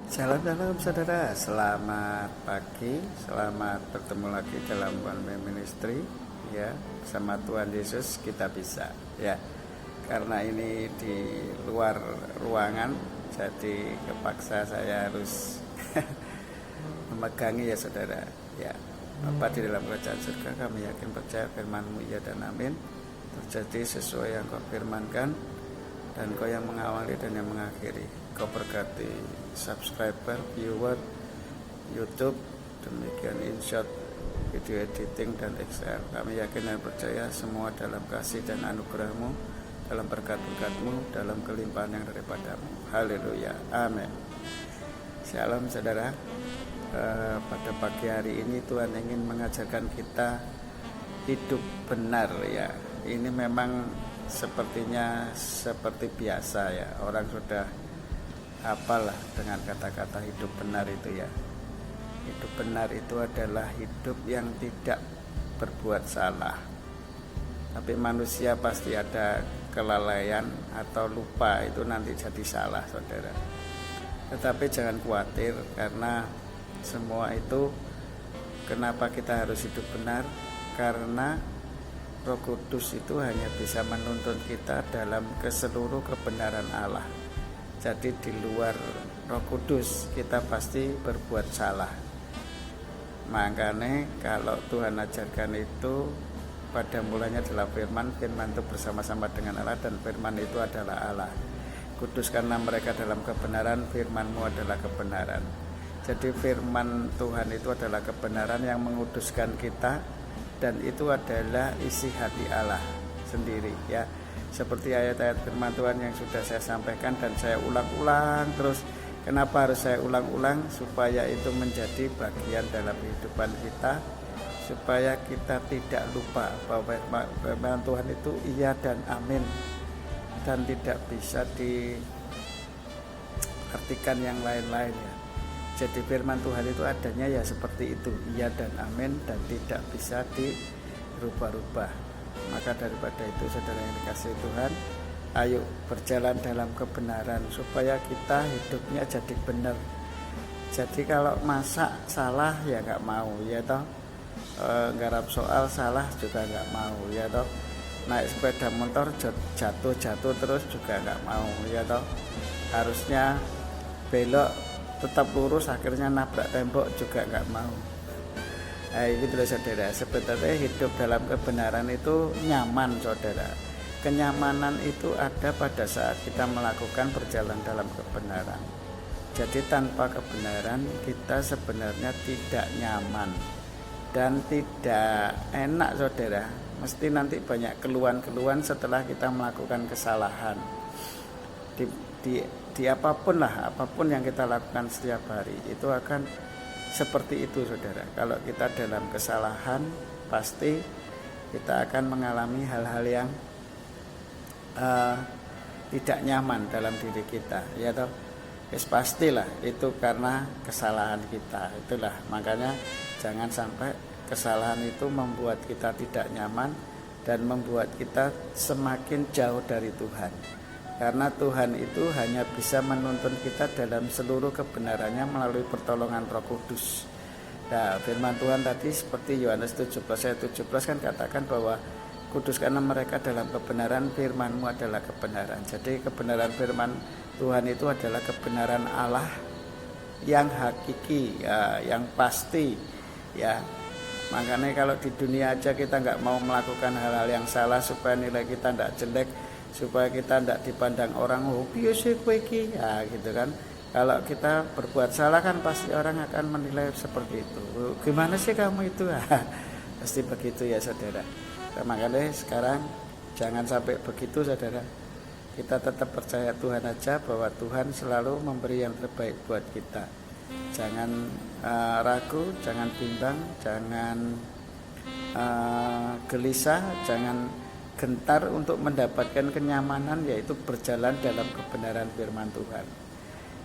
Shalom shalom saudara, selamat pagi, selamat bertemu lagi dalam One Way Ministry ya, bersama Tuhan Yesus kita bisa ya. Karena ini di luar ruangan, jadi kepaksa saya harus memegangi ya saudara ya. Bapa di dalam kerajaan surga, kami yakin percaya firman-Mu ya dan amin, terjadi sesuai yang Kau firmankan, dan Kau yang mengawali dan yang mengakhiri. Kau berkati subscriber, viewer, YouTube, demikian InShot, video editing dan XR. Kami yakin dan percaya semua dalam kasih dan anugerah-Mu, dalam berkat-berkat-Mu, dalam kelimpahan yang daripada-Mu. Haleluya, amin. Shalom saudara. Pada pagi hari ini Tuhan ingin mengajarkan kita hidup benar ya. Ini memang sepertinya seperti biasa ya, orang sudah apalah dengan kata-kata hidup benar itu ya. Hidup benar itu adalah hidup yang tidak berbuat salah. Tapi manusia pasti ada kelalaian atau lupa, itu nanti jadi salah saudara. Tetapi jangan khawatir, karena semua itu, kenapa kita harus hidup benar? Karena Roh Kudus itu hanya bisa menuntun kita dalam keseluruh kebenaran Allah. Jadi di luar Roh Kudus kita pasti berbuat salah. Makanya kalau Tuhan ajarkan itu, pada mulanya adalah firman itu bersama-sama dengan Allah, dan firman itu adalah Allah. Kuduskanlah mereka dalam kebenaran, firman-Mu adalah kebenaran. Jadi firman Tuhan itu adalah kebenaran yang menguduskan kita, dan itu adalah isi hati Allah sendiri ya. Seperti ayat-ayat firman Tuhan yang sudah saya sampaikan dan saya ulang-ulang terus. Kenapa harus saya ulang-ulang? Supaya itu menjadi bagian dalam kehidupan kita, supaya kita tidak lupa bahwa firman Tuhan itu iya dan amin, dan tidak bisa diartikan yang lain-lain ya. Jadi firman Tuhan itu adanya ya seperti itu, iya dan amin, dan tidak bisa dirubah-rubah. Maka daripada itu saudara yang dikasihi Tuhan, ayo berjalan dalam kebenaran supaya kita hidupnya jadi benar. Jadi kalau masak salah ya nggak mau ya toh, nggarap soal salah juga nggak mau ya toh, naik sepeda motor jatuh terus juga nggak mau ya toh, harusnya belok tetap lurus akhirnya nabrak tembok juga nggak mau. Nah ini terus saudara, sebenarnya hidup dalam kebenaran itu nyaman saudara. Kenyamanan itu ada pada saat kita melakukan berjalan dalam kebenaran. Jadi tanpa kebenaran kita sebenarnya tidak nyaman dan tidak enak saudara. Mesti nanti banyak keluhan-keluhan setelah kita melakukan kesalahan di apapun lah, apapun yang kita lakukan setiap hari itu akan seperti itu saudara. Kalau kita dalam kesalahan, pasti kita akan mengalami hal-hal yang tidak nyaman dalam diri kita ya toh. Pastilah itu karena kesalahan kita. Itulah makanya jangan sampai kesalahan itu membuat kita tidak nyaman dan membuat kita semakin jauh dari Tuhan. Karena Tuhan itu hanya bisa menuntun kita dalam seluruh kebenarannya melalui pertolongan Roh Kudus. Nah, firman Tuhan tadi seperti Yohanes 17 ayat 17 kan katakan bahwa kuduskanlah mereka dalam kebenaran, firman-Mu adalah kebenaran. Jadi kebenaran firman Tuhan itu adalah kebenaran Allah yang hakiki ya, yang pasti ya. Makanya kalau di dunia aja kita nggak mau melakukan hal-hal yang salah supaya nilai kita tidak jelek, supaya kita tidak dipandang orang, oh biasa kowe iki ya gitu kan. Kalau kita berbuat salah kan pasti orang akan menilai seperti itu. Gimana sih kamu itu? Pasti begitu ya saudara. Nah, makanya sekarang jangan sampai begitu saudara. Kita tetap percaya Tuhan aja, bahwa Tuhan selalu memberi yang terbaik buat kita. Jangan ragu, jangan bimbang, jangan gelisah, jangan gentar untuk mendapatkan kenyamanan, yaitu berjalan dalam kebenaran firman Tuhan.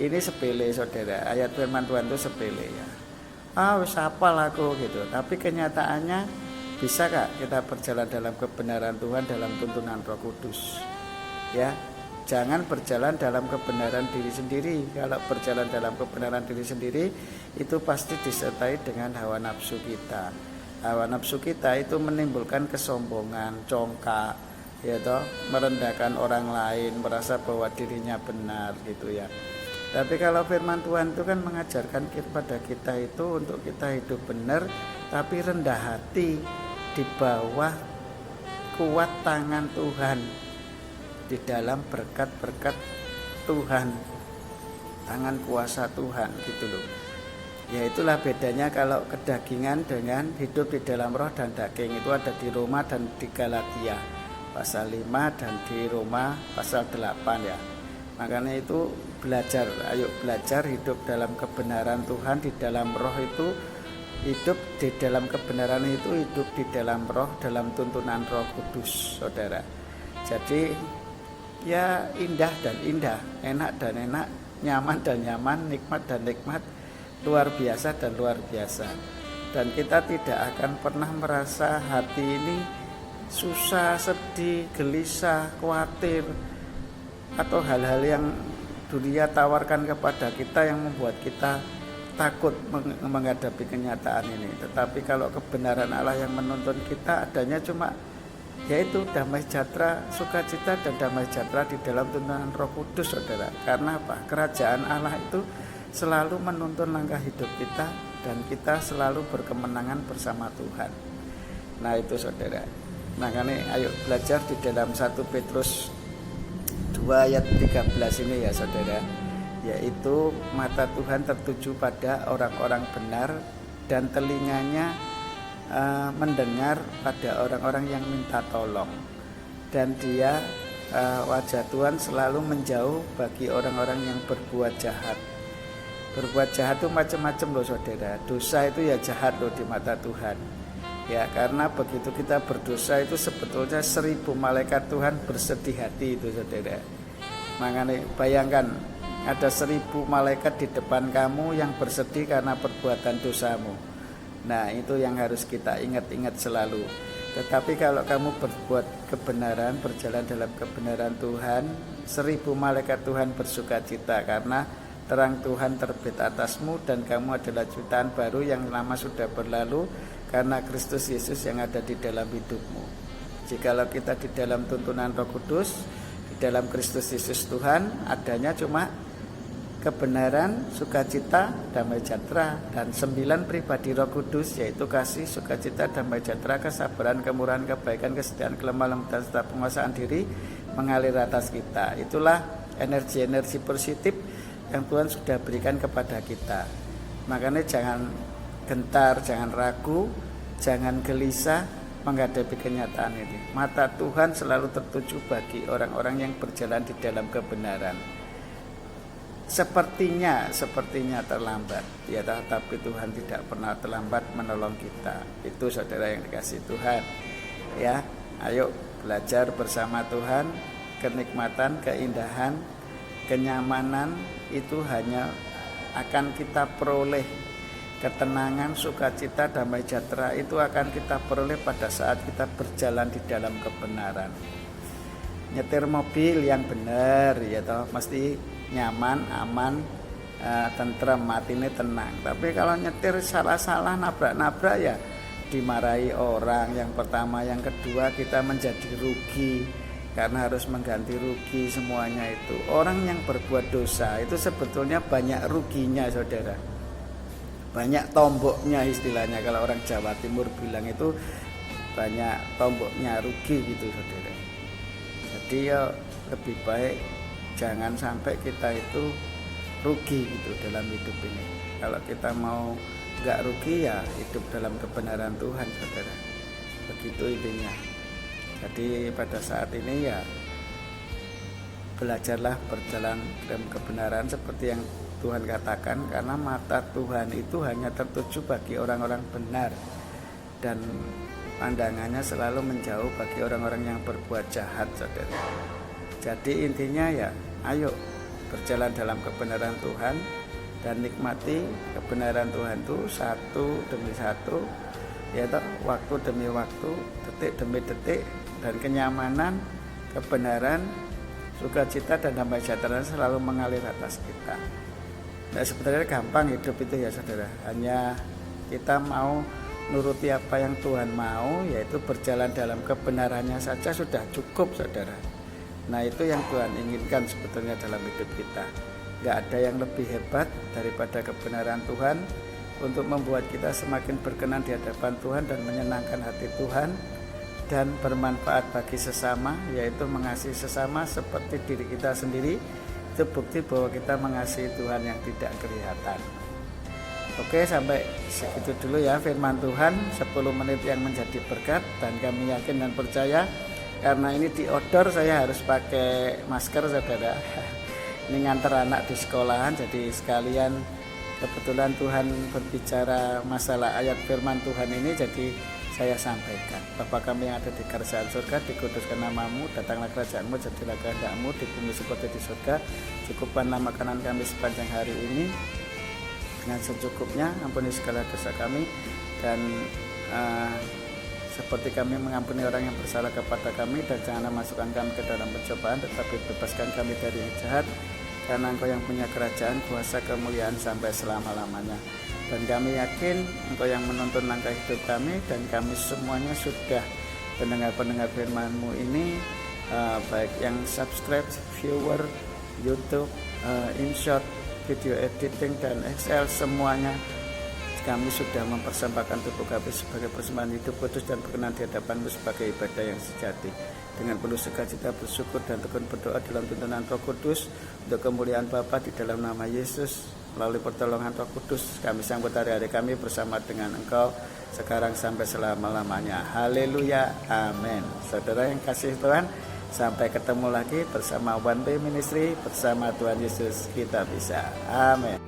Ini sepele saudara, ayat firman Tuhan itu sepele ya. Wis hafal aku gitu. Tapi kenyataannya bisakah kita berjalan dalam kebenaran Tuhan dalam tuntunan Roh Kudus? Ya, Jangan berjalan dalam kebenaran diri sendiri. Kalau berjalan dalam kebenaran diri sendiri, itu pasti disertai dengan hawa nafsu kita. Hawa nafsu kita itu menimbulkan kesombongan, congkak, ya toh, merendahkan orang lain, merasa bahwa dirinya benar gitu ya. Tapi kalau firman Tuhan itu kan mengajarkan kepada kita itu untuk kita hidup benar, tapi rendah hati di bawah kuat tangan Tuhan, di dalam berkat-berkat Tuhan, tangan kuasa Tuhan gitu loh. Ya itulah bedanya kalau kedagingan dengan hidup di dalam roh dan daging. Itu ada di Roma dan di Galatia pasal 5 dan di Roma pasal 8 ya. Makanya itu belajar, ayo belajar hidup dalam kebenaran Tuhan di dalam roh. Itu hidup di dalam kebenaran, itu hidup di dalam roh, dalam tuntunan Roh Kudus, saudara. Jadi ya indah dan indah, enak dan enak, nyaman dan nyaman, nikmat dan nikmat, luar biasa dan luar biasa. Dan kita tidak akan pernah merasa hati ini susah, sedih, gelisah, khawatir, atau hal-hal yang dunia tawarkan kepada kita yang membuat kita takut menghadapi kenyataan ini. Tetapi kalau kebenaran Allah yang menuntun kita adanya cuma yaitu damai sejahtera, sukacita dan damai sejahtera di dalam tuntunan Roh Kudus, saudara. Karena apa? Kerajaan Allah itu selalu menuntun langkah hidup kita dan kita selalu berkemenangan bersama Tuhan. Nah itu saudara. Makanya ayo belajar di dalam 1 Petrus 2 ayat 13 ini ya saudara, yaitu mata Tuhan tertuju pada orang-orang benar dan telinganya mendengar pada orang-orang yang minta tolong. Dan dia wajah Tuhan selalu menjauh bagi orang-orang yang berbuat jahat. Berbuat jahat itu macam-macam loh saudara. Dosa itu ya jahat loh di mata Tuhan. Ya karena begitu kita berdosa itu sebetulnya 1000 malaikat Tuhan bersedih hati itu saudara. Makanya bayangkan ada 1000 malaikat di depan kamu yang bersedih karena perbuatan dosamu. Nah itu yang harus kita ingat-ingat selalu. Tetapi kalau kamu berbuat kebenaran, berjalan dalam kebenaran Tuhan, 1000 malaikat Tuhan bersukacita karena terang Tuhan terbit atasmu dan kamu adalah jutaan baru yang lama sudah berlalu karena Kristus Yesus yang ada di dalam hidupmu. Jikalau kita di dalam tuntunan Roh Kudus, di dalam Kristus Yesus Tuhan, adanya cuma kebenaran, sukacita, damai sejahtera, dan 9 pribadi Roh Kudus, yaitu kasih, sukacita, damai sejahtera, kesabaran, kemurahan, kebaikan, kesetiaan, kelemah lembutan, serta penguasaan diri mengalir atas kita. Itulah energi-energi positif yang Tuhan sudah berikan kepada kita. Makanya jangan gentar, jangan ragu, jangan gelisah menghadapi kenyataan ini. Mata Tuhan selalu tertuju bagi orang-orang yang berjalan di dalam kebenaran. Sepertinya terlambat, ya, tapi Tuhan tidak pernah terlambat menolong kita. Itu saudara yang dikasih Tuhan. Ya, ayo belajar bersama Tuhan. Kenikmatan, keindahan, kenyamanan itu hanya akan kita peroleh. Ketenangan, sukacita, damai sejahtera itu akan kita peroleh pada saat kita berjalan di dalam kebenaran. Nyetir mobil yang benar, ya toh, mesti nyaman, aman, tentrem, hatinya tenang. Tapi kalau nyetir salah-salah, nabrak-nabrak ya dimarahi orang. Yang pertama, yang kedua kita menjadi rugi karena harus mengganti rugi semuanya itu. Orang yang berbuat dosa itu sebetulnya banyak ruginya saudara, banyak tomboknya istilahnya. Kalau orang Jawa Timur bilang itu banyak tomboknya, rugi gitu saudara. Jadi ya lebih baik jangan sampai kita itu rugi gitu dalam hidup ini. Kalau kita mau gak rugi ya hidup dalam kebenaran Tuhan saudara. Begitu intinya. Jadi pada saat ini ya belajarlah berjalan dalam kebenaran seperti yang Tuhan katakan, karena mata Tuhan itu hanya tertuju bagi orang-orang benar dan pandangannya selalu menjauh bagi orang-orang yang berbuat jahat saudara. Jadi intinya ya ayo berjalan dalam kebenaran Tuhan dan nikmati kebenaran Tuhan itu satu demi satu, yaitu waktu demi waktu, detik demi detik, dan kenyamanan, kebenaran, sukacita dan damai sejahtera selalu mengalir atas kita. Nah, sebenarnya gampang hidup itu ya saudara, hanya kita mau nuruti apa yang Tuhan mau, yaitu berjalan dalam kebenarannya saja sudah cukup saudara. Nah itu yang Tuhan inginkan sebetulnya dalam hidup kita. Gak ada yang lebih hebat daripada kebenaran Tuhan untuk membuat kita semakin berkenan di hadapan Tuhan dan menyenangkan hati Tuhan dan bermanfaat bagi sesama, yaitu mengasihi sesama seperti diri kita sendiri. Itu bukti bahwa kita mengasihi Tuhan yang tidak kelihatan. Oke, sampai segitu dulu ya firman Tuhan, 10 menit yang menjadi berkat, dan kami yakin dan percaya karena ini di outdoor saya harus pakai masker saudara. Ini nganter anak di sekolahan, jadi sekalian kebetulan Tuhan berbicara masalah ayat firman Tuhan ini, jadi saya sampaikan. Bapa kami yang ada di kerajaan surga, dikuduskan namamu, datanglah kerajaanmu, jadilah kehendakmu di bumi seperti di surga. Cukupkanlah makanan kami sepanjang hari ini dengan secukupnya, ampuni segala dosa kami, dan seperti kami mengampuni orang yang bersalah kepada kami, dan janganlah masukkan kami ke dalam pencobaan, tetapi bebaskan kami dari yang jahat, karena Engkau yang punya kerajaan, kuasa, kemuliaan sampai selama-lamanya. Dan kami yakin Engkau yang menuntun langkah hidup kami, dan kami semuanya sudah pendengar-pendengar firman-Mu ini, baik yang subscribe, viewer, YouTube, InShot, video editing dan Excel, semuanya kami sudah mempersembahkan tubuh kami sebagai persembahan hidup kudus dan berkenan di hadapan-Mu sebagai ibadah yang sejati. Dengan penuh sukacita bersyukur dan tekun berdoa dalam tuntunan Roh Kudus untuk kemuliaan Bapa di dalam nama Yesus, melalui pertolongan Roh Kudus kami sambut hari-hari kami bersama dengan Engkau sekarang sampai selama-lamanya. Haleluya, amin. Saudara yang kasih Tuhan, sampai ketemu lagi bersama One Way Ministry, bersama Tuhan Yesus kita bisa. Amin.